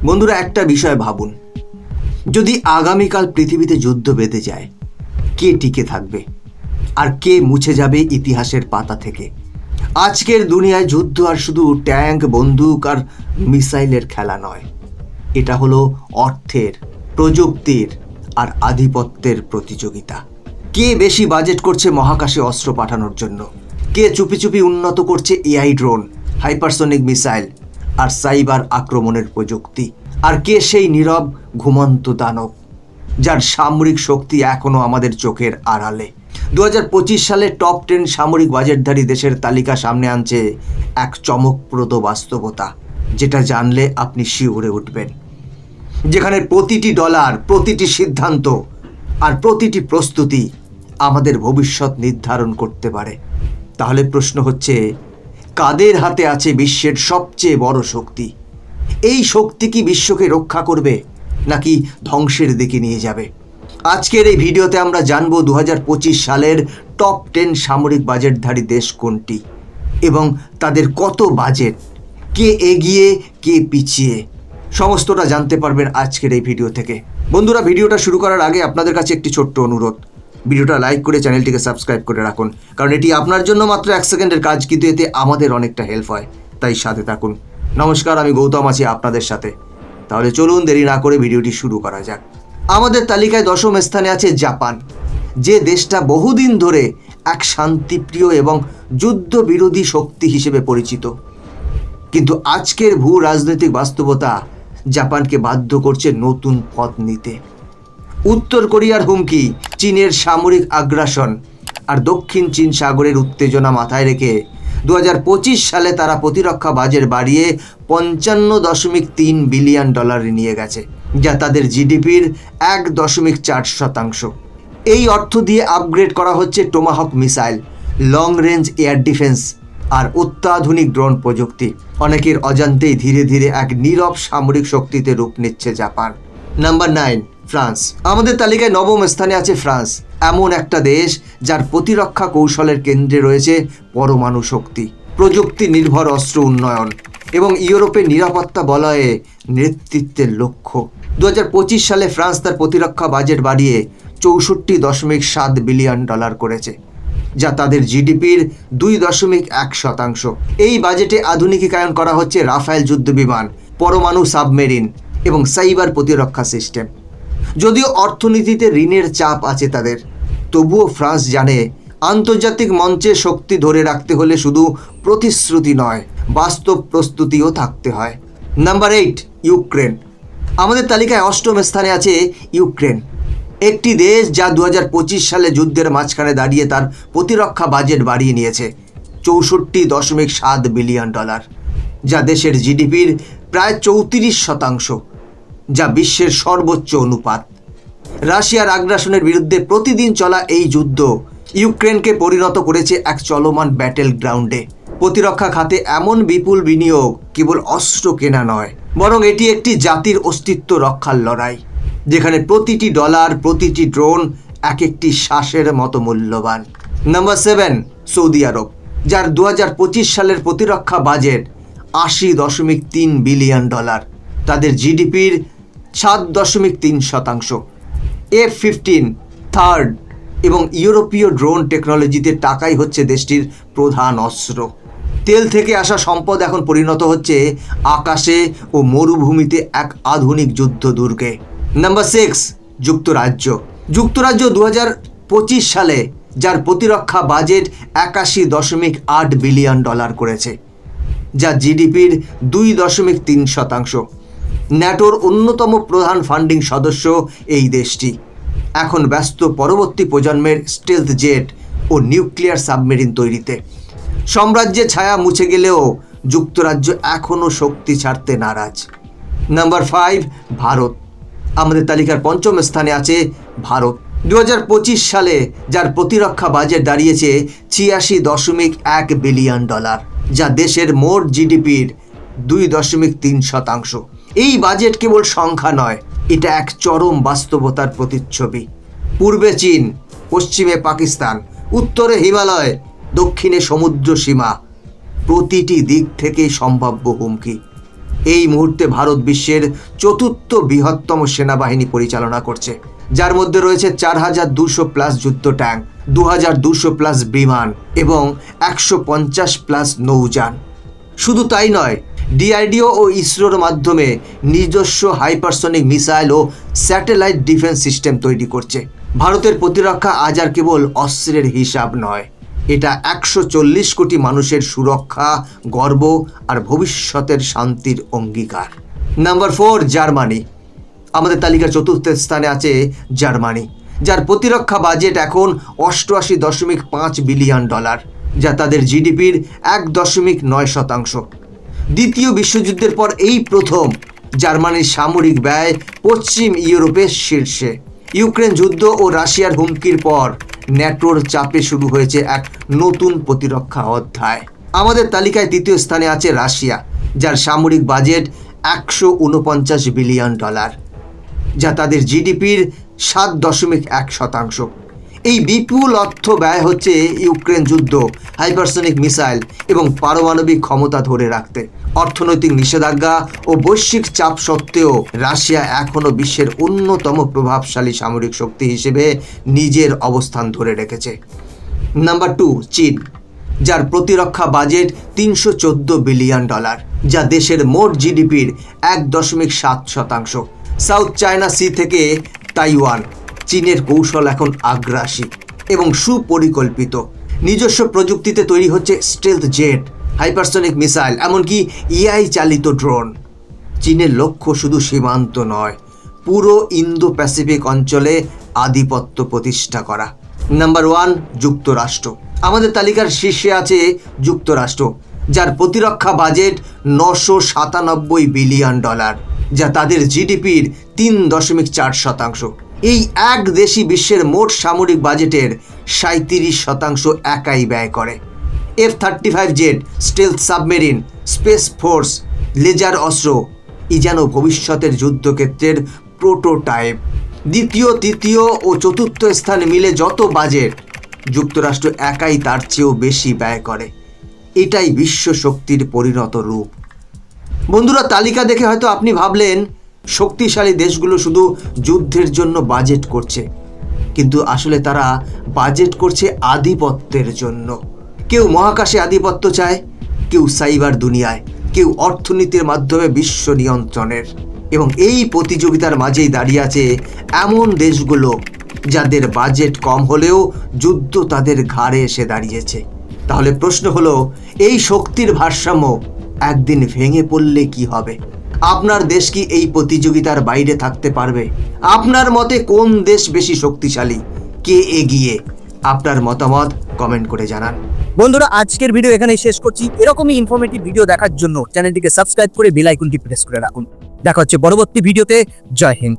বন্ধুরা, একটা বিষয় ভাবুন, যদি আগামীকাল পৃথিবীতে যুদ্ধ বেঁধে যায়, কে টিকে থাকবে আর কে মুছে যাবে ইতিহাসের পাতা থেকে? আজকের দুনিয়ায় যুদ্ধ আর শুধু ট্যাঙ্ক, বন্দুক আর মিসাইলের খেলা নয়, এটা হলো অর্থের, প্রযুক্তির আর আধিপত্যের প্রতিযোগিতা। কে বেশি বাজেট করছে মহাকাশে অস্ত্র পাঠানোর জন্য, কে চুপি চুপি উন্নত করছে এআই ড্রোন, হাইপারসনিক মিসাইল আর সাইবার আক্রমণের প্রযুক্তি, আর কে সেই নীরব ঘুমন্ত দানব যার সামরিক শক্তি এখনো আমাদের চোখের আড়ালে। 2025 সালে টপ 10 সামরিক বাজেটধারী দেশের তালিকা সামনে আনছে এক চমকপ্রদ বাস্তবতা, যেটা জানলে আপনি শিউরে উঠবেন। যেখানে প্রতিটি ডলার, প্রতিটি সিদ্ধান্ত আর প্রতিটি প্রস্তুতি আমাদের ভবিষ্যৎ নির্ধারণ করতে পারে। তাহলে প্রশ্ন হচ্ছে, কাদের হাতে আছে বিশ্বের সবচেয়ে বড় শক্তি? এই শক্তি কি বিশ্বকে রক্ষা করবে নাকি ধ্বংসের দিকে নিয়ে যাবে? আজকের এই ভিডিওতে আমরা জানব 2025 সালের টপ 10 সামরিক বাজেটধারী দেশ কোনটি এবং তাদের কত বাজেট, কে এগিয়ে কে পিছিয়ে, সমস্তটা জানতে পারবেন আজকের এই ভিডিও থেকে। বন্ধুরা, ভিডিওটা শুরু করার আগে আপনাদের কাছে একটি ছোট্ট অনুরোধ, ভিডিওটা লাইক করে চ্যানেলটিকে সাবস্ক্রাইব করে রাখুন, কারণ এটি আপনার জন্য মাত্র 1 সেকেন্ডের কাজ, কিন্তু এতে আমাদের অনেকটা হেল্প হয়, তাই সাথে থাকুন। নমস্কার, আমি গৌতম আছি আপনাদের সাথে। তাহলে চলুন দেরি না করে ভিডিওটি শুরু করা যাক। আমাদের তালিকায় 10ম স্থানে আছে জাপান, যে দেশটা বহুদিন ধরে এক শান্তিপ্রিয় এবং যুদ্ধবিরোধী শক্তি হিসেবে পরিচিত। কিন্তু আজকের ভূ রাজনৈতিক বাস্তবতা জাপানকে বাধ্য করছে নতুন পথ নিতে। উত্তর কোরিয়ার হুমকি, চীনের সামরিক আগ্রাসন আর দক্ষিণ চীন সাগরের উত্তেজনা মাথায় রেখে 2025 সালে তারা প্রতিরক্ষা বাজেট বাড়িয়ে $55.3 বিলিয়ন নিয়ে গেছে, যা তাদের জিডিপির 1.4%। এই অর্থ দিয়ে আপগ্রেড করা হচ্ছে Tomahawk missile, long range air defence আর অত্যাধুনিক ড্রোন প্রযুক্তি। অনেকের অজান্তেই ধীরে ধীরে এক নীরব সামরিক শক্তিতে রূপ নিচ্ছে জাপান। Number 9, France. আমাদের তালিকায় 9ম স্থানে আছে ফ্রান্স, এমন একটা দেশ যার প্রতিরক্ষা কৌশলের কেন্দ্রে রয়েছে পরমাণু শক্তি, প্রযুক্তি নির্ভর অস্ত্র উন্নয়ন এবং ইউরোপের নিরাপত্তা বলয়ে নেতৃত্বের লক্ষ্য। 2025 সালে ফ্রান্স তার প্রতিরক্ষা বাজেট বাড়িয়ে $64.7 বিলিয়ন করেছে, যা তাদের জিডিপির 2.1%। এই বাজেটে আধুনিকীকরণ করা হচ্ছে রাফায়েল যুদ্ধবিমান, পরমাণু সাবমেরিন এবং সাইবার প্রতিরক্ষা সিস্টেম। যদিও অর্থনীতিতে ঋণের চাপ আছে তাদের, তবুও ফ্রান্স জানে আন্তর্জাতিক মঞ্চে শক্তি ধরে রাখতে হলে শুধু প্রতিশ্রুতি নয়, বাস্তব প্রস্তুতিও থাকতে হয়। Number 8, Ukraine. আমাদের তালিকায় 8ম স্থানে আছে ইউক্রেন, একটি দেশ যা 2025 সালে যুদ্ধের মাঝখানে দাঁড়িয়ে তার প্রতিরক্ষা বাজেট বাড়িয়ে নিয়েছে $64.7 বিলিয়ন, যা দেশের জিডিপির প্রায় 34%, যা বিশ্বের সর্বোচ্চ অনুপাত। রাশিয়ার আগ্রাসনের বিরুদ্ধে প্রতিদিন চলা এই যুদ্ধ ইউক্রেনকে পরিণত করেছে এক চলমান ব্যাটেল গ্রাউন্ডে। প্রতিরক্ষা খাতে এমন বিপুল বিনিয়োগ কেবল অস্ত্র কেনা নয়, বরং এটি একটি জাতির অস্তিত্ব রক্ষার লড়াই, যেখানে প্রতিটি ডলার, প্রতিটি ড্রোন এক একটি শ্বাসের মতো মূল্যবান। নাম্বার 7, সৌদি আরব, যার 2025 সালের প্রতিরক্ষা বাজেট $80.3 বিলিয়ন, তাদের জিডিপির 7.3%। F-15, থার্ড এবং ইউরোপীয় ড্রোন টেকনোলজিতে টাকাই হচ্ছে দেশটির প্রধান অস্ত্র। তেল থেকে আসা সম্পদ এখন পরিণত হচ্ছে আকাশে ও মরুভূমিতে এক আধুনিক যুদ্ধ দুর্গে। নাম্বার 6, যুক্তরাজ্য। 2025 সালে যার প্রতিরক্ষা বাজেট $81.8 বিলিয়ন করেছে, যা জিডিপির 2.3%। ন্যাটোর অন্যতম প্রধান ফান্ডিং সদস্য এই দেশটি এখন ব্যস্ত পরবর্তী প্রজন্মের স্টেলথ জেট ও নিউক্লিয়ার সাবমেরিন তৈরিতে। সাম্রাজ্যের ছায়া মুছে গেলেও যুক্তরাজ্য এখনও শক্তি ছাড়তে নারাজ। নাম্বার 5, ভারত। আমাদের তালিকার 5ম স্থানে আছে ভারত। 2025 সালে যার প্রতিরক্ষা বাজেট দাঁড়িয়েছে $86.1 বিলিয়ন, যা দেশের মোট জিডিপির 2.3%। এই বাজেট কেবল সংখ্যা নয়, এটা এক চরম বাস্তবতার প্রতিচ্ছবি। পূর্বে চীন, পশ্চিমে পাকিস্তান, উত্তরে হিমালয়, দক্ষিণে সমুদ্র সীমা, প্রতিটি দিক থেকেই সম্ভাব্য হুমকি। এই মুহূর্তে ভারত বিশ্বের চতুর্থ বৃহত্তম সেনাবাহিনী পরিচালনা করছে, যার মধ্যে রয়েছে 4200+ যুদ্ধ ট্যাঙ্ক, 2200+ বিমান এবং 150+ নৌযান। শুধু তাই নয়, ডিআরডিও ও ইসরোর মাধ্যমে নিজস্ব হাইপারসনিক মিসাইল ও স্যাটেলাইট ডিফেন্স সিস্টেম তৈরি করছে। ভারতের প্রতিরক্ষা আজ আর কেবল অস্ত্রের হিসাব নয়, এটা 140 কোটি মানুষের সুরক্ষা, গর্ব আর ভবিষ্যতের শান্তির অঙ্গীকার। Number 4, Germany. আমাদের তালিকার চতুর্থ স্থানে আছে জার্মানি, যার প্রতিরক্ষা বাজেট এখন $88.5 বিলিয়ন, যা তাদের জিডিপির 1.9%। দ্বিতীয় বিশ্বযুদ্ধের পর এই প্রথম জার্মানির সামরিক ব্যয় পশ্চিম ইউরোপের শীর্ষে। ইউক্রেন যুদ্ধ ও রাশিয়ার হুমকির পর ন্যাটোর চাপে শুরু হয়েছে এক নতুন প্রতিরক্ষা অধ্যায়। আমাদের তালিকায় তৃতীয় স্থানে আছে রাশিয়া, যার সামরিক বাজেট $149 বিলিয়ন, যা তাদের জিডিপির 7.1%। এই বিপুল অর্থ ব্যয় হচ্ছে ইউক্রেন যুদ্ধ, হাইপারসনিক মিসাইল এবং পারমাণবিক ক্ষমতা ধরে রাখতে। অর্থনৈতিক নিষেধাজ্ঞা ও বৈশ্বিক চাপ সত্ত্বেও রাশিয়া এখনও বিশ্বের অন্যতম প্রভাবশালী সামরিক শক্তি হিসেবে নিজের অবস্থান ধরে রেখেছে। নাম্বার 2, চীন, যার প্রতিরক্ষা বাজেট $314 বিলিয়ন, যা দেশের মোট জিডিপির 1.7%। সাউথ চায়না সি থেকে তাইওয়ান, চীনের কৌশল এখন আগ্রাসী এবং সুপরিকল্পিত। নিজস্ব প্রযুক্তিতে তৈরি হচ্ছে স্টেলথ জেট, হাইপারসনিক মিসাইল, এমনকি এআই চালিত ড্রোন। চীনের লক্ষ্য শুধু সীমান্ত নয়, পুরো ইন্দো প্যাসিফিক অঞ্চলে আধিপত্য প্রতিষ্ঠা করা। নাম্বার 1, যুক্তরাষ্ট্র। আমাদের তালিকার শীর্ষে আছে যুক্তরাষ্ট্র, যার প্রতিরক্ষা বাজেট $997 বিলিয়ন, যা তাদের জিডিপির 3.4%। এই এক দেশই বিশ্বের মোট সামরিক বাজেটের 37% একাই ব্যয় করে। F-35 jet, stealth submarine, space force, laser অস্ত্র, যেন ভবিষ্যতের যুদ্ধক্ষেত্রের প্রোটোটাইপ। দ্বিতীয়, তৃতীয় ও চতুর্থ স্থান মিলে যত বাজেট, যুক্তরাষ্ট্র একাই তার চেয়েও বেশি ব্যয় করে। এটাই বিশ্ব শক্তির পরিণত রূপ। বন্ধুরা, তালিকা দেখে হয়তো আপনি ভাবলেন শক্তিশালী দেশগুলো শুধু যুদ্ধের জন্য বাজেট করছে, কিন্তু আসলে তারা বাজেট করছে আধিপত্যের জন্য। কেউ মহাকাশে আধিপত্য চায়, কেউ সাইবার দুনিয়ায়, কেউ অর্থনীতির মাধ্যমে বিশ্ব নিয়ন্ত্রণের। এবং এই প্রতিযোগিতার মাঝেই দাঁড়িয়ে আছে এমন দেশগুলো যাদের বাজেট কম হলেও যুদ্ধ তাদের ঘাড়ে এসে দাঁড়িয়েছে। তাহলে প্রশ্ন হলো, এই শক্তির ভারসাম্য একদিন ভেঙে পড়লে কি হবে? আপনার দেশ কি এই প্রতিযোগিতার বাইরে থাকতে পারবে? আপনার মতে কোন দেশ বেশি শক্তিশালী? কে এগিয়ে? আপনার মতামত কমেন্ট করে জানান। বন্ধুরা, আজকের ভিডিও এখানেই শেষ করছি। এরকমই ইনফরমেটিভ ভিডিও দেখার জন্য চ্যানেলটিকে সাবস্ক্রাইব করে বেল আইকনটি প্রেস করে রাখুন। দেখা হচ্ছে পরবর্তী ভিডিওতে। জয় হিন্দ।